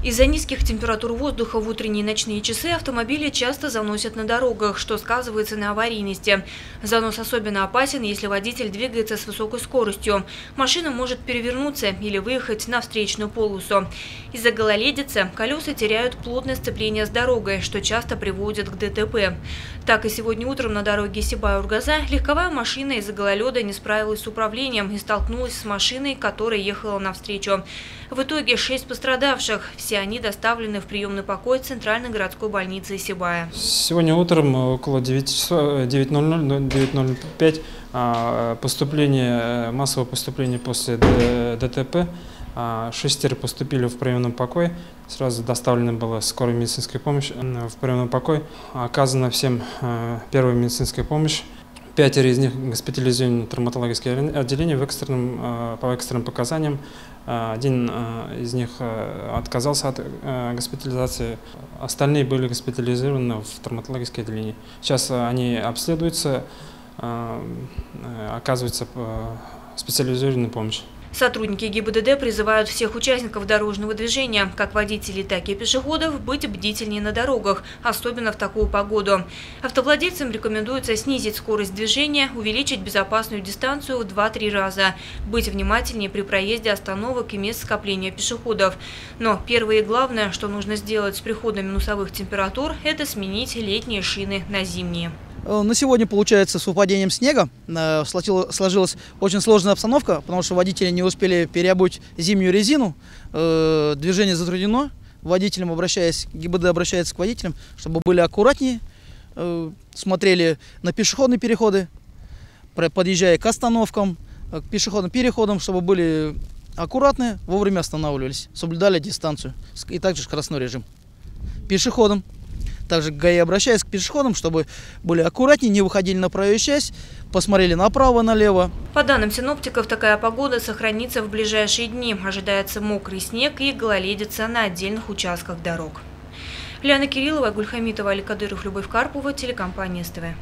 Из-за низких температур воздуха в утренние и ночные часы автомобили часто заносят на дорогах, что сказывается на аварийности. Занос особенно опасен, если водитель двигается с высокой скоростью. Машина может перевернуться или выехать на встречную полосу. Из-за гололедицы колеса теряют плотное сцепление с дорогой, что часто приводит к ДТП. Так и сегодня утром на дороге Сибай-Ургаза легковая машина из-за гололеда не справилась с управлением и столкнулась с машиной, которая ехала навстречу. В итоге 6 пострадавших. Все они доставлены в приемный покой Центральной городской больницы Сибая. Сегодня утром около 9:05 массовое поступление после ДТП. 6 поступили в приемный покой. Сразу доставлена была скорая медицинская помощь в приемный покой. Оказана всем первая медицинская помощь. 5 из них госпитализированы в травматологическое отделение по экстренным показаниям. Один из них отказался от госпитализации. Остальные были госпитализированы в травматологическое отделение. Сейчас они обследуются, оказывается специализированная помощь. Сотрудники ГИБДД призывают всех участников дорожного движения, как водителей, так и пешеходов, быть бдительнее на дорогах, особенно в такую погоду. Автовладельцам рекомендуется снизить скорость движения, увеличить безопасную дистанцию в 2-3 раза, быть внимательнее при проезде остановок и мест скопления пешеходов. Но первое и главное, что нужно сделать с приходом минусовых температур, это сменить летние шины на зимние. На сегодня, получается, с выпадением снега сложилась очень сложная обстановка, потому что водители не успели переобуть зимнюю резину, движение затруднено. ГИБДД обращается к водителям, чтобы были аккуратнее, смотрели на пешеходные переходы, подъезжая к остановкам, к пешеходным переходам, чтобы были аккуратны, вовремя останавливались, соблюдали дистанцию и также скоростной режим. Пешеходам. Также ГАИ обращается к пешеходам, чтобы были аккуратнее, не выходили на проезжую часть, посмотрели направо, налево. По данным синоптиков, такая погода сохранится в ближайшие дни. Ожидается мокрый снег и гололедица на отдельных участках дорог. Лиана Кириллова, Гульхамитова, Али Кадыров, Любовь Карпова, телекомпания СТВ.